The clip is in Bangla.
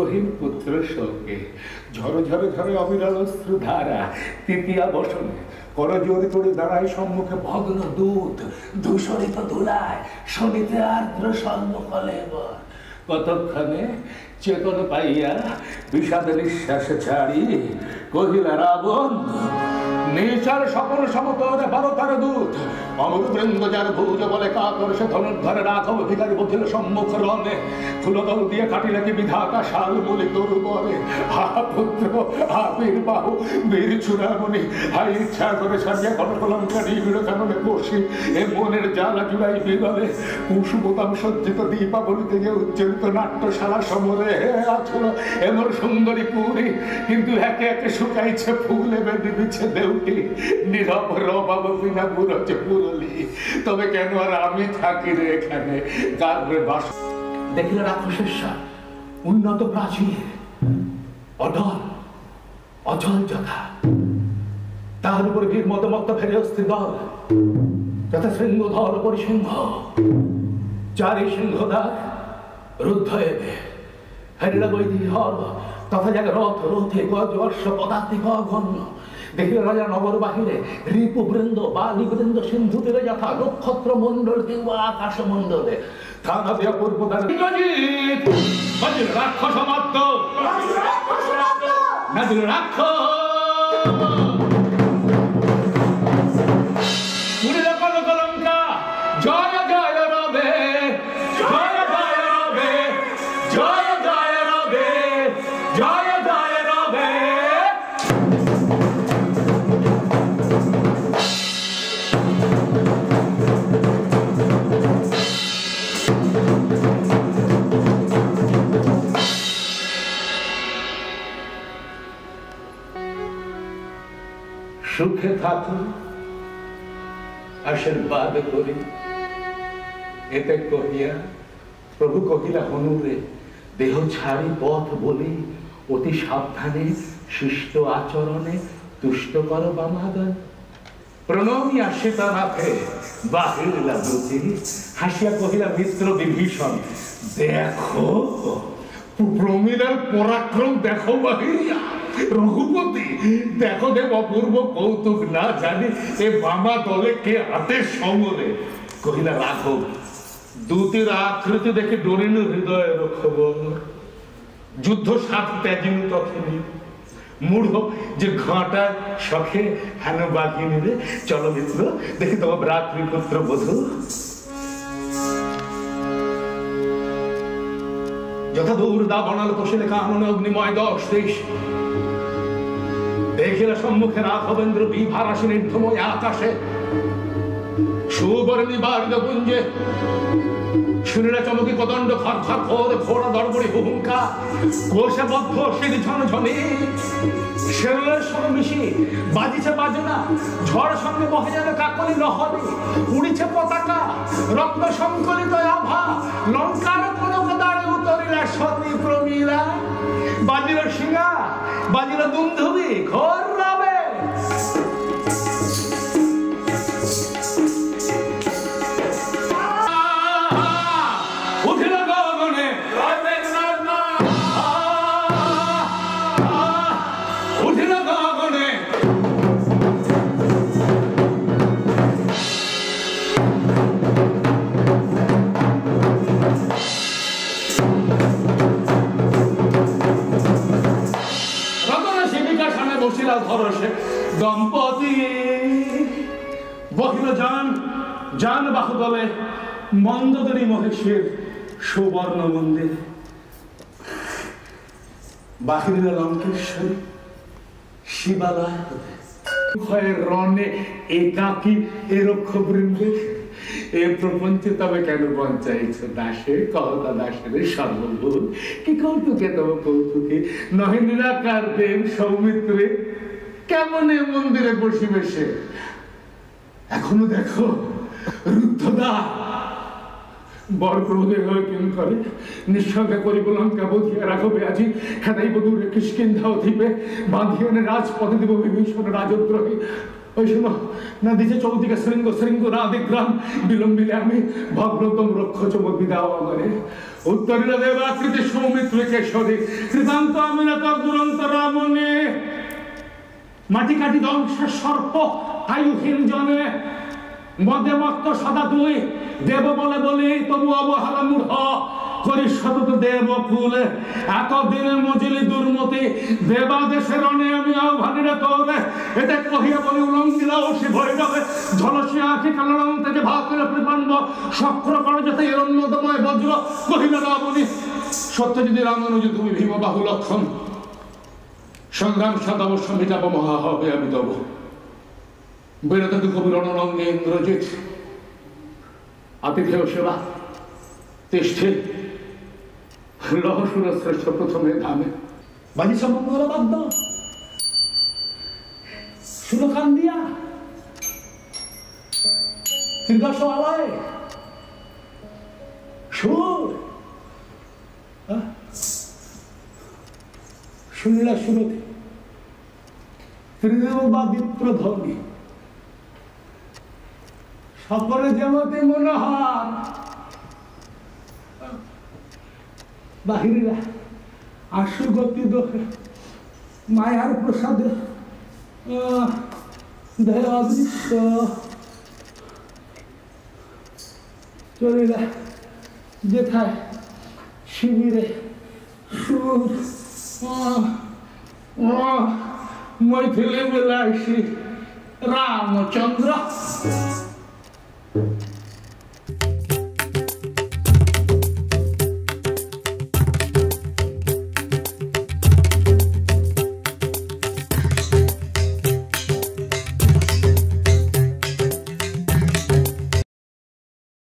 কহিল পুত্রের সঙ্গে ঝড় ঝরে ঝরে অবিরল অশ্রুধারা তৃতীয়া বসনে করজোরে করে দাঁড়ায় সম্মুখে ভগ্ন দূত ধূসরিত ধুলায় শনিতে আর্দ্র স্বর্ণফলে কতক্ষণে চেতন পাইয়া বিষাদ নিঃশ্বাস ছাড়ি কহিলা রাবণ নিচার সকল সমতলে ভারতার দূত অমর বৃন্দ যার ভুজ বলে কাতর সে ধনুর্ধরে রাঘব ভিখারি বধিল সম্মুখ রণে ফুলদল দিয়ে কাটিলে কি বিধাতা শাল বলি তরু বলে হা পুত্র হা বীর বাহু বীর চূড়ামণি হা ইচ্ছা করে সারিয়া কনকলঙ্কা নিবিড় কাননে বসি এ মনের জ্বালা জুড়াই বিগলে কুসু বোতাম সজ্জিত দীপাবলিতে যে উজ্জ্বলিত নাট্যশালা সমরে আছিল এমন সুন্দরী পুরী কিন্তু একে একে শুকাইছে ফুলে বেঁধে দিচ্ছে দেউটি নীরব রবাব বিনা বুড়ছে পুরলি তবে কেন আর আমি থাকি রে এখানে গার্বে বাস দেখিল রাক্ষসের সাপ উন্নত প্রাচীর অটল অচল যথা তাহার উপর বীর মদমত্ত ফেরে অস্থির দল যথা সিংহধর পরিসিংহ চারি সিংহদার রুদ্ধ এবে হরিলা বৈদি হর তথা জায়গা রথ রথে গজ অশ্ব পদাতিক অগণ্য দেখিল রাজা নগর বাহিরে রিপু বৃন্দ বালি বৃন্দ সিন্ধু তীরে যথা নক্ষত্র মন্ডল কিংবা আকাশ মন্ডলে থানা দিয়া পূর্বদার রাক্ষস মাত্র কলঙ্কা জয় জয় রবে জয় জয় রবে জয় জয় রবে জয় জয় রবে সুখে থাকুন আশীর্বাদ করি এতে কহিয়া প্রভু কহিলা হনুরে দেহ ছাড়ি পথ বলি অতি সাবধানে শিষ্ট আচরণে তুষ্ট কর বামাদন প্রণমী আশিতানাথে বাহিলা দ্রুতি হাসিয়া কহিলা মিত্র বিভীষণ দেখো প্রমীলার পরাক্রম দেখো বাহিয়া রঘুপতি দেখো দেব অপূর্ব কৌতুক না জানি এ বামা দলে কে হাতে সমরে কহিলা রাঘব দূতের আকৃতি দেখে ডরিল হৃদয়ের খবর যুদ্ধ সাত ত্যাজিন তখনই মূঢ় যে ঘাটা শখে হেন বাগিয়ে নিলে চলো মিত্র দেখি তোমার ভ্রাতৃপুত্র বধূ যথা দূর দাবনাল কষিলে কামনে অগ্নিময় দশ দেশ দেখিলা সম্মুখে রাঘবেন্দ্র বিভার আসি নির্ধময় আকাশে সুবর্ণী বারিদ পুঞ্জে শুনিলা চমকি কদণ্ড খর খর খর ঘোড়া দরবড়ি হুহুঙ্কা কোষে বদ্ধ সিঁড়ি ঝনঝনি শেরলের সঙ্গে মিশি বাজিছে বাজনা ঝড় সঙ্গে বহে যাবে কাকলি লহরি উড়িছে পতাকা রত্ন সংকলিত আভা লঙ্কার কনক দ্বারে উতরিলা সতী প্রমীলা বাজিল শিঙা বাজিল দুন্ধুবি ঘোর রবে দম্পতি বহিল যান যান বাহুদলে মন্দোদরী মহেশের সুবর্ণ মন্দির বাহির লঙ্কেশ্বরী শিবালয় ভয়ের রণে একাকী এরক্ষ বৃন্দে এ প্রপঞ্চে তবে কেন পঞ্চায়েত দাসে কহতা দাসের সর্বভূত কি কৌতুকে তবে কৌতুকে নহে নিরাকার দেব সৌমিত্রে কেমন এ মন্দিরে বসিবে সে এখনো দেখো রুদ্ধদা বর ক্রোধে হয়ে কিং করে নিঃসঙ্গে করিব লঙ্কা বধিয়া রাখবে আজি হেদাইব দূরে কিষ্কিন্ধা অধিপে বাঁধিয়ে এনে রাজপথে দিব বিভীষণ রাজদ্রোহী। ওই শোনো না দিছে চৌদিকে শৃঙ্গ শৃঙ্গ রাধিগ্রাম বিলম্বিলে আমি ভগ্নতম রক্ষ চমক বিদাও আমারে উত্তরীরা দেবাকৃতি সৌমিত্র কেশরী কৃতান্ত আমি না তোর দুরন্ত রামনে মাটি কাটি ধ্বংসের সর্প আয়ুহীন জনে মদে মত্ত সদা তুই দেব বলে বলি তবু অবহেলা মূঢ় করিস সতত দেব কুলে এতদিনের মজিলি দুর্মতি দেবাদেশের রণে আমি আহ্বানীরা তোরে এতে কহিয়া বলি উলঙ্গিলা অসি ভৈরবে ঝলসি আঁখি কালরং থেকে ভাতের প্রতিপন্ন শক্র করে যাতে হিরণ্যদময় বজ্র কহিল রাবণী সত্য যদি রামানুজ তুমি ভীম বাহু লক্ষণ সংগ্রাম সাদা অবশ্য মিটাবো মহা হবে আমি তব বেরোতে তো কবি রণরঙ্গে ইন্দ্রজিৎ আতিথেয় সেবা তিষ্ঠে লহসুর শ্রেষ্ঠ প্রথমে ধামে বাজি সম্বন্ধ বাদ্য সুরকান দিয়া ত্রিদশ আলয় সুর শুনলা শুরুতে ত্রিদেব বা বিপ্রধ্বনি সকলে যেমতে মনোহর বাহিরা আশু গতি মায়ার প্রসাদে দেহ অদৃশ্য চলিলা যেথায় শিবিরে সুর মৈথিলি বিলাসী রামচন্দ্র